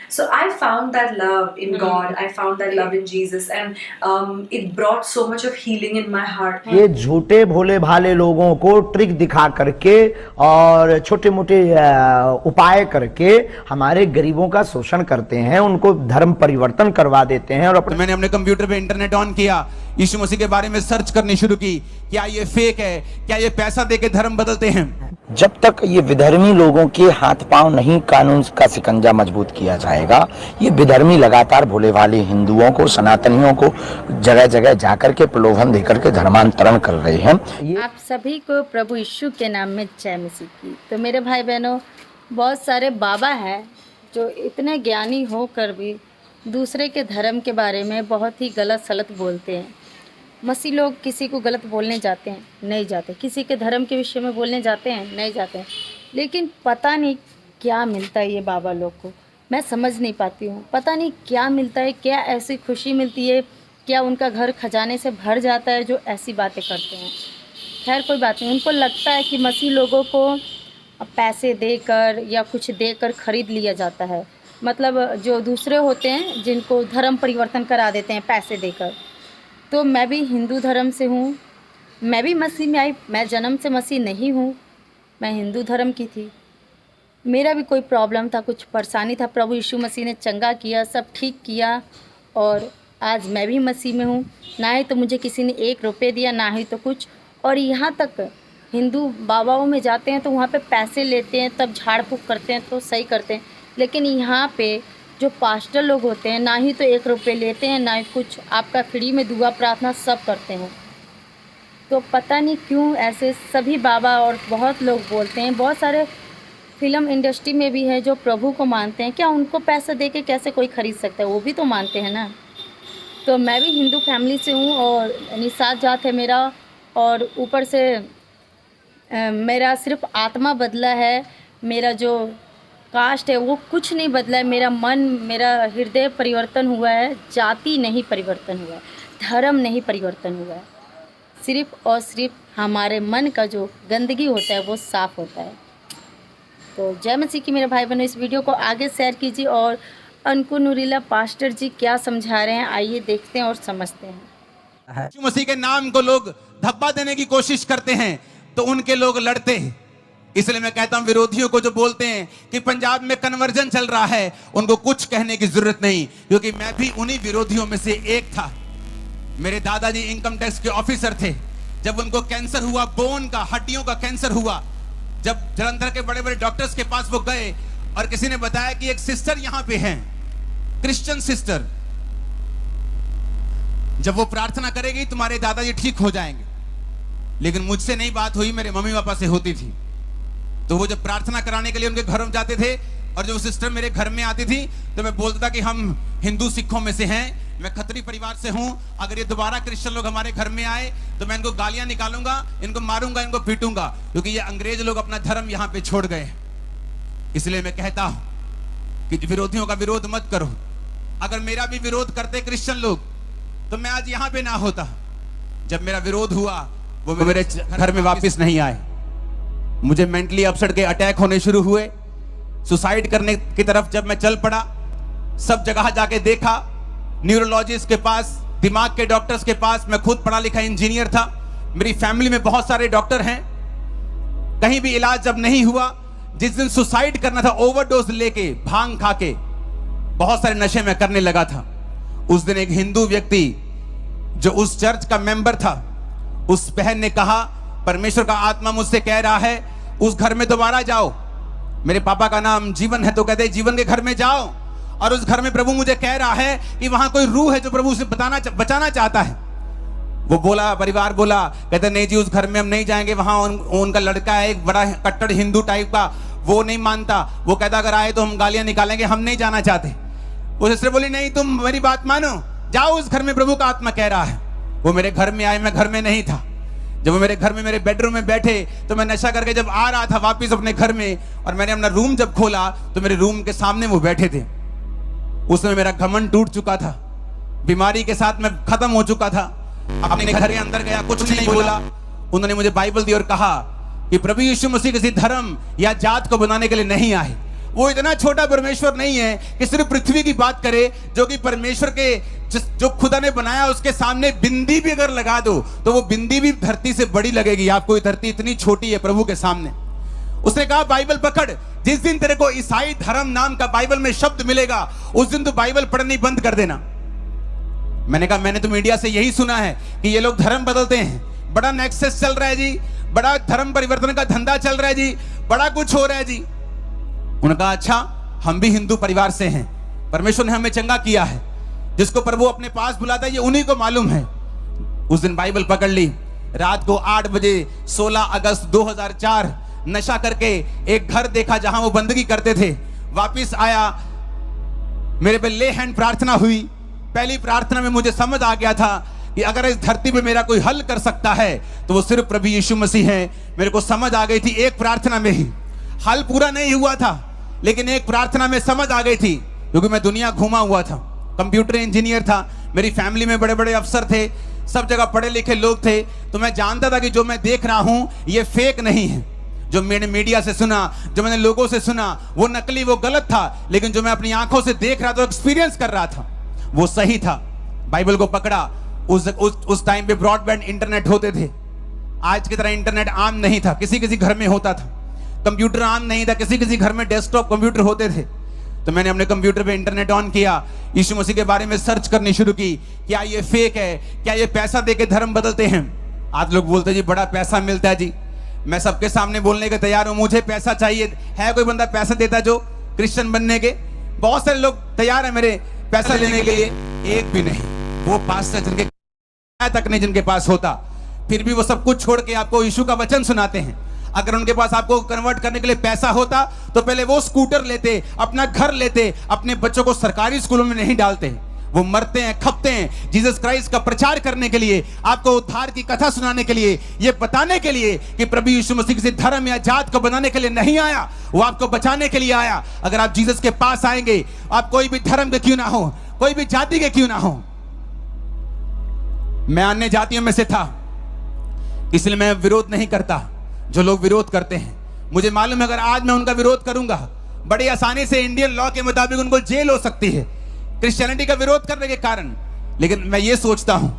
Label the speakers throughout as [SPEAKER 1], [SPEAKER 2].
[SPEAKER 1] So I found that love in God. I found that love in Jesus, and it brought so much of healing in my heart.
[SPEAKER 2] ये झूठे भोले भाले लोगों को trick दिखा करके और छोटे मोटे उपाय करके हमारे गरीबों का शोषण करते हैं, उनको धर्म परिवर्तन करवा देते हैं। और
[SPEAKER 3] मैंने अपने कंप्यूटर पे इंटरनेट ऑन किया, यीशु मसीह के बारे में सर्च करनी शुरू की, क्या ये फेक है, क्या ये पैसा देके धर्म बदलते हैं।
[SPEAKER 2] जब तक ये विधर्मी लोगों के हाथ पांव नहीं कानून का शिकंजा मजबूत किया जाएगा, ये विधर्मी लगातार भोले भाले हिंदुओं को, सनातनियों को जगह जगह जाकर के प्रलोभन देकर के धर्मांतरण कर रहे हैं।
[SPEAKER 4] आप सभी को प्रभु यीशु के नाम में जय मसीह की। तो मेरे भाई बहनों, बहुत सारे बाबा हैं जो इतने ज्ञानी होकर भी दूसरे के धर्म के बारे में बहुत ही गलत सलत बोलते हैं। मसीह लोग किसी को गलत बोलने जाते हैं, नहीं जाते। किसी के धर्म के विषय में बोलने जाते हैं, नहीं जाते हैं। लेकिन पता नहीं क्या मिलता है ये बाबा लोग को, मैं समझ नहीं पाती हूँ। पता नहीं क्या मिलता है, क्या ऐसी खुशी मिलती है, क्या उनका घर खजाने से भर जाता है जो ऐसी बातें करते हैं। खैर कोई बात नहीं, उनको लगता है कि मसीह लोगों को पैसे देकर या कुछ देकर ख़रीद लिया जाता है। मतलब जो दूसरे होते हैं जिनको धर्म परिवर्तन करा देते हैं पैसे देकर। तो मैं भी हिंदू धर्म से हूँ, मैं भी मसीह में आई। मैं जन्म से मसीह नहीं हूँ, मैं हिंदू धर्म की थी। मेरा भी कोई प्रॉब्लम था, कुछ परेशानी था, प्रभु यीशु मसीह ने चंगा किया, सब ठीक किया और आज मैं भी मसीह में हूँ। ना ही तो मुझे किसी ने 1 रुपये दिया, ना ही तो कुछ। और यहाँ तक हिंदू बाबाओं में जाते हैं तो वहाँ पे पैसे लेते हैं, तब झाड़ फूँक करते हैं तो सही करते हैं। लेकिन यहाँ पे जो पास्टर लोग होते हैं, ना ही तो 1 रुपये लेते हैं, ना ही कुछ, आपका फ्री में दुआ प्रार्थना सब करते हैं। तो पता नहीं क्यों ऐसे सभी बाबा और बहुत लोग बोलते हैं। बहुत सारे फिल्म इंडस्ट्री में भी है जो प्रभु को मानते हैं। क्या उनको पैसा दे के कैसे कोई ख़रीद सकता है? वो भी तो मानते हैं ना। तो मैं भी हिंदू फैमिली से हूँ और निषाद जात है मेरा, और ऊपर से मेरा सिर्फ आत्मा बदला है, मेरा जो कास्ट है वो कुछ नहीं बदला है। मेरा मन, मेरा हृदय परिवर्तन हुआ है, जाति नहीं परिवर्तन हुआ है, धर्म नहीं परिवर्तन हुआ है। सिर्फ और सिर्फ हमारे मन का जो गंदगी होता है वो साफ़ होता है। तो जय मसीह की मेरे भाई बहनों, इस वीडियो को आगे शेयर कीजिए और अनकु नूरीला पास्टर जी क्या समझा रहे हैं, आइए देखते हैं और समझते हैं।
[SPEAKER 3] यीशु मसीह के नाम को लोग धब्बा देने की कोशिश करते हैं तो उनके लोग लड़ते हैं। इसलिए मैं कहता हूं विरोधियों को जो बोलते हैं कि पंजाब में कन्वर्जन चल रहा है, उनको कुछ कहने की जरूरत नहीं, क्योंकि मैं भी उन्हीं विरोधियों में से एक था। मेरे दादाजी इनकम टैक्स के ऑफिसर थे। जब उनको कैंसर हुआ, बोन का, हड्डियों का कैंसर हुआ, जब जलंधर के बड़े बड़े डॉक्टर्स के पास वो गए और किसी ने बताया कि एक सिस्टर यहां पे हैं, क्रिश्चियन सिस्टर, जब वो प्रार्थना करेगी तुम्हारे दादाजी ठीक हो जाएंगे। लेकिन मुझसे नहीं बात हुई, मेरे मम्मी पापा से होती थी। तो वो जब प्रार्थना कराने के लिए उनके घर में जाते थे और जब वो सिस्टर मेरे घर में आती थी तो मैं बोलता था कि हम हिंदू सिखों में से हैं, मैं खत्री परिवार से हूं, अगर ये दोबारा क्रिश्चियन लोग हमारे घर में आए तो मैं इनको गालियां निकालूंगा, इनको मारूंगा, इनको पीटूंगा, क्योंकि ये अंग्रेज लोग अपना धर्म यहां पे छोड़ गए। इसलिए मैं कहता हूं कि विरोधियों का विरोध मत करो। अगर मेरा भी विरोध करते क्रिश्चियन लोग तो मैं आज यहां पे ना होता। जब मेरा विरोध हुआ वो मेरे घर में वापस नहीं आए। मुझे मेंटली अपसेट के अटैक होने शुरू हुए। सुसाइड करने की तरफ जब मैं चल पड़ा, सब जगह जाके देखा, न्यूरोलॉजिस्ट के पास, दिमाग के डॉक्टर्स के पास। मैं खुद पढ़ा लिखा इंजीनियर था, मेरी फैमिली में बहुत सारे डॉक्टर हैं, कहीं भी इलाज जब नहीं हुआ। जिस दिन सुसाइड करना था, ओवरडोज लेके, भांग खा के, बहुत सारे नशे में करने लगा था, उस दिन एक हिंदू व्यक्ति जो उस चर्च का मेंबर था, उस बहन ने कहा, परमेश्वर का आत्मा मुझसे कह रहा है उस घर में दोबारा जाओ। मेरे पापा का नाम जीवन है तो कहते जीवन के घर में जाओ, और उस घर में प्रभु मुझे कह रहा है कि वहां कोई रूह है जो प्रभु से बचाना चाहता है। वो बोला, परिवार बोला, कहते नहीं जी उस घर में हम नहीं जाएंगे, वहां उनका लड़का है एक बड़ा कट्टर हिंदू टाइप का, वो नहीं मानता, वो कहता अगर आए तो हम गालियां निकालेंगे, हम नहीं जाना चाहते। वो सिस्टर बोली नहीं तुम मेरी बात मानो, जाओ उस घर में प्रभु का आत्मा कह रहा है। वो मेरे घर में आए, मैं घर में नहीं था। जब वो मेरे घर में मेरे बेडरूम में बैठे तो मैं नशा करके जब आ रहा था वापस अपने घर में, और मैंने अपना रूम जब खोला तो मेरे रूम के सामने वो बैठे थे। उसमें मेरा घमंड टूट चुका था, बीमारी के साथ मैं खत्म हो चुका था। अपने घर के अंदर गया, कुछ नहीं बोला। उन्होंने मुझे बाइबल दी और कहा कि प्रभु यीशु मसीह किसी धर्म या जात को बनाने के लिए नहीं आए, वो इतना छोटा परमेश्वर नहीं है कि सिर्फ पृथ्वी की बात करे, जो कि परमेश्वर के जो खुदा ने बनाया उसके सामने बिंदी भी अगर लगा दो तो वो बिंदी भी धरती से बड़ी लगेगी। आपको ये धरती इतनी छोटी है प्रभु के सामने। उसने कहा बाइबल पकड़, जिस दिन तेरे को ईसाई धर्म नाम का बाइबल में शब्द मिलेगा उस दिन तू बाइबल पढ़नी बंद कर देना। मैंने कहा मैंने तो मीडिया से यही सुना है कि ये लोग धर्म बदलते हैं, बड़ा नेक्सस चल रहा है जी, बड़ा धर्म परिवर्तन का धंधा चल रहा है जी, बड़ा कुछ हो रहा है जी। उन्होंने कहा अच्छा, हम भी हिंदू परिवार से हैं, परमेश्वर ने हमें चंगा किया है, जिसको प्रभु अपने पास बुलाता है ये उन्हीं को मालूम है। उस दिन बाइबल पकड़ ली, रात को 8 बजे 16 अगस्त 2004 नशा करके एक घर देखा जहां वो बंदगी करते थे, वापिस आया, मेरे पे ले हैंड प्रार्थना हुई। पहली प्रार्थना में मुझे समझ आ गया था कि अगर इस धरती पे मेरा कोई हल कर सकता है तो वो सिर्फ प्रभु यीशु मसीह है। मेरे को समझ आ गई थी एक प्रार्थना में ही, हल पूरा नहीं हुआ था लेकिन एक प्रार्थना में समझ आ गई थी, क्योंकि मैं दुनिया घूमा हुआ था, कंप्यूटर इंजीनियर था, मेरी फैमिली में बड़े बड़े अफसर थे, सब जगह पढ़े लिखे लोग थे, तो मैं जानता था कि जो मैं देख रहा हूं ये फेक नहीं है। जो मैंने मीडिया से सुना, जो मैंने लोगों से सुना, वो नकली, वो गलत था, लेकिन जो मैं अपनी आंखों से देख रहा था, एक्सपीरियंस कर रहा था, वो सही था। बाइबल को पकड़ा। उस टाइम पे ब्रॉडबैंड इंटरनेट होते थे, आज की तरह इंटरनेट आम नहीं था, किसी किसी घर में होता था। कंप्यूटर आम नहीं था, किसी किसी घर में डेस्कटॉप कंप्यूटर होते थे। तो मैंने अपने कंप्यूटर पे इंटरनेट ऑन किया, यीशु मसीह के बारे में सर्च करनी शुरू की, क्या ये फेक है, क्या ये पैसा देके धर्म बदलते हैं। आज लोग बोलते जी बड़ा पैसा मिलता है जी, मैं सबके सामने बोलने के तैयार हूं, मुझे पैसा चाहिए। है कोई बंदा पैसा देता जो क्रिश्चियन बनने के? बहुत सारे लोग तैयार है मेरे पैसा लेने के लिए, एक भी नहीं। वो पास्टर जिनके तक नहीं जिनके पास होता, फिर भी वो सब कुछ छोड़ के आपको यीशु का वचन सुनाते हैं। अगर उनके पास आपको कन्वर्ट करने के लिए पैसा होता तो पहले वो स्कूटर लेते, अपना घर लेते, अपने बच्चों को सरकारी स्कूलों में नहीं डालते। वो मरते हैं, खपते हैं जीसस क्राइस्ट का प्रचार करने के लिए, आपको उद्धार की कथा सुनाने के लिए, ये बताने के लिए कि प्रभु यीशु मसीह किसी धर्म या जात को बनाने के लिए नहीं आया, वो आपको बचाने के लिए आया। अगर आप जीसस के पास आएंगे, आप कोई भी धर्म के क्यों ना हो, कोई भी जाति के क्यों ना हो। मैं अन्य जातियों में से था, इसलिए मैं विरोध नहीं करता जो लोग विरोध करते हैं। मुझे मालूम है अगर आज मैं उनका विरोध करूंगा, बड़ी आसानी से इंडियन लॉ के मुताबिक उनको जेल हो सकती है क्रिश्चियनिटी का विरोध करने के कारण। लेकिन मैं ये सोचता हूं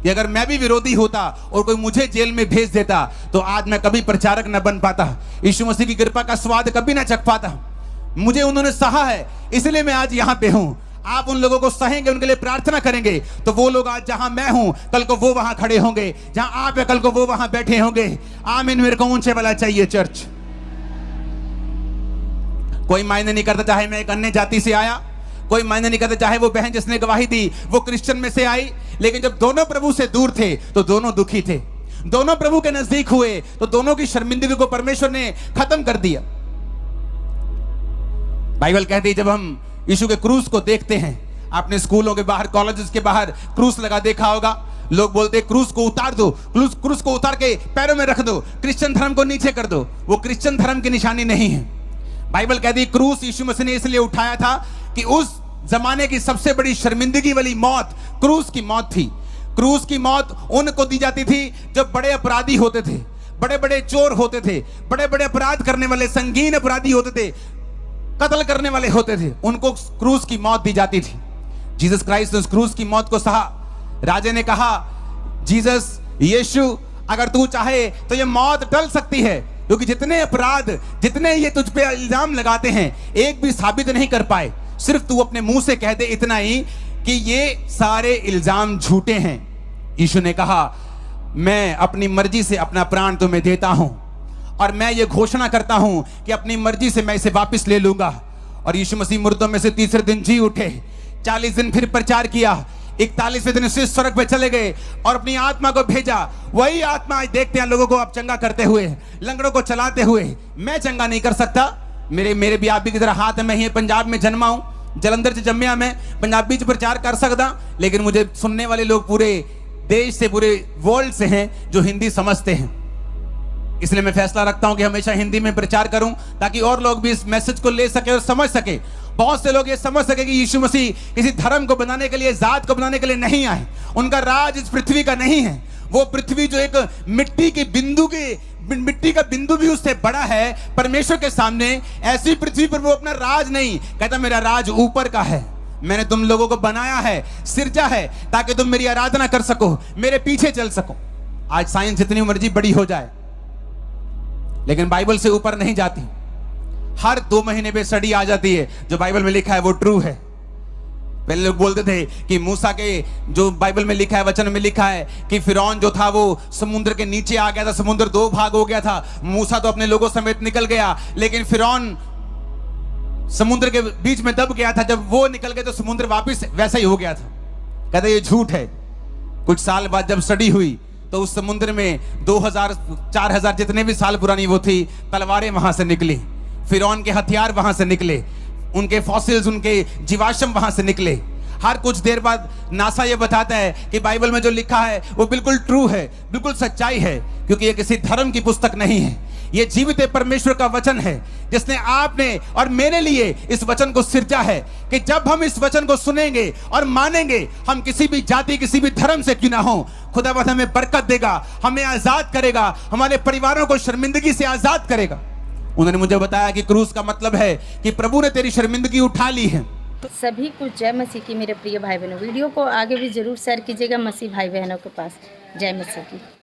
[SPEAKER 3] कि अगर मैं भी विरोधी होता और कोई मुझे जेल में भेज देता तो आज मैं कभी प्रचारक न बन पाता, यीशु मसीह की कृपा का स्वाद कभी ना चख पाता। मुझे उन्होंने सहा है, इसलिए मैं आज यहां पे हूं। आप उन लोगों को सहेंगे, उनके लिए प्रार्थना करेंगे, तो वो लोग आज जहां मैं हूं कल को वो वहां खड़े होंगे, जहां आप है कल को वो वहां बैठे होंगे। आमीन। मेरे को ऊंचे वाला चाहिए चर्च। कोई मायने नहीं करता चाहे मैं एक अन्य जाति से आया, कोई मायने नहीं करता चाहे वो बहन जिसने गवाही दी वो क्रिश्चियन में से आई। लेकिन जब दोनों प्रभु से दूर थे तो दोनों दुखी थे, दोनों प्रभु के नजदीक हुए तो दोनों की शर्मिंदगी को परमेश्वर ने खत्म कर दिया। बाइबल कहती है जब हम यीशु के क्रूस को देखते हैं, आपने स्कूलों के बाहर, कॉलेजेस के बाहर क्रूस लगा देखा होगा, लोग बोलते हैं क्रूस को उतार दो, क्रूस को उतार के पैरों में रख दो, क्रिश्चियन धर्म को नीचे कर दो। वो क्रिश्चियन धर्म की निशानी नहीं है। बाइबल कहती है क्रूस यीशु मसीह ने इसलिए उठाया था कि उस जमाने की सबसे बड़ी शर्मिंदगी वाली मौत क्रूस की मौत थी। क्रूस की मौत उनको दी जाती थी जब बड़े अपराधी होते थे, बड़े बड़े चोर होते थे, बड़े बड़े अपराध करने वाले, संगीन अपराधी होते थे, कत्ल करने वाले होते थे, उनको क्रूस की मौत दी जाती थी। जीसस क्राइस्ट ने उस क्रूस की मौत को सहा। राजे ने कहा जीसस, यीशु, अगर तू चाहे तो ये मौत टल सकती है, क्योंकि जितने अपराध, जितने ये तुझ पे इल्जाम लगाते हैं, एक भी साबित नहीं कर पाए। सिर्फ तू अपने मुंह से कह दे इतना ही कि ये सारे इल्जाम झूठे हैं। यीशु ने कहा मैं अपनी मर्जी से अपना प्राण तुम्हें देता हूं और मैं ये घोषणा करता हूं कि अपनी मर्जी से मैं इसे वापस ले लूंगा। और यीशु मसीह मुर्दों में से तीसरे दिन जी उठे, 40 दिन फिर प्रचार किया, 41वें दिन इस स्वर्ग पे चले गए और अपनी आत्मा को भेजा। वही आत्मा आज देखते हैं लोगों को आप चंगा करते हुए, लंगड़ों को चलाते हुए। मैं चंगा नहीं कर सकता, मेरे भी आप भी की तरह हाथ है। मैं ही पंजाब में जन्मा हूं, जलंधर से जम्मिया, मैं पंजाबी च प्रचार कर सकता, लेकिन मुझे सुनने वाले लोग पूरे देश से, पूरे वर्ल्ड से हैं जो हिंदी समझते हैं। इसलिए मैं फैसला रखता हूं कि हमेशा हिंदी में प्रचार करूं ताकि और लोग भी इस मैसेज को ले सके और समझ सके। बहुत से लोग ये समझ सके कि यीशु मसीह किसी धर्म को बनाने के लिए, जात को बनाने के लिए नहीं आए। उनका राज इस पृथ्वी का नहीं है। वो पृथ्वी जो एक मिट्टी की मिट्टी का बिंदु भी उससे बड़ा है परमेश्वर के सामने। ऐसी पृथ्वी पर वो अपना राज नहीं कहता, मेरा राज ऊपर का है। मैंने तुम लोगों को बनाया है, सिरजा है, ताकि तुम मेरी आराधना कर सको, मेरे पीछे चल सको। आज साइंस जितनी मर्जी बड़ी हो जाए, लेकिन बाइबल से ऊपर नहीं जाती। हर 2 महीने पे स्टडी आ जाती है, जो बाइबल में लिखा है वो ट्रू है। पहले लोग बोलते थे कि मूसा के जो बाइबल में लिखा है, वचन में लिखा है कि फिरौन जो था वो समुद्र के नीचे आ गया था, समुद्र 2 भाग हो गया था। मूसा तो अपने लोगों समेत निकल गया, लेकिन फिरौन समुद्र के बीच में दब गया था। जब वो निकल गए तो समुद्र वापस वैसा ही हो गया था। कहते ये झूठ है। कुछ साल बाद जब स्टडी हुई तो उस समुद्र में 2000-4000 जितने भी साल पुरानी वो थी तलवारें वहां से निकली, फिरौन के हथियार वहां से निकले, उनके फॉसिल्स, उनके जीवाश्म वहां से निकले। हर कुछ देर बाद नासा ये बताता है कि बाइबल में जो लिखा है वो बिल्कुल ट्रू है, बिल्कुल सच्चाई है, क्योंकि ये किसी धर्म की पुस्तक नहीं है। ये जीवित परमेश्वर का वचन है, जिसने आपने और मेरे लिए इस वचन को सिरजा है कि जब हम इस वचन को सुनेंगे और मानेंगे, हम किसी भी जाति, किसी भी धर्म से क्यों ना हो, खुदावंद हमें बरकत देगा, हमें आजाद करेगा, हमारे परिवारों को शर्मिंदगी से आजाद करेगा। उन्होंने मुझे बताया कि क्रूस का मतलब है कि प्रभु ने तेरी शर्मिंदगी उठा ली है।
[SPEAKER 4] सभी को जय मसीह की मेरे प्रिय भाई बहनों। वीडियो को आगे भी जरूर शेयर कीजिएगा मसीह भाई बहनों के पास। जय मसीह की।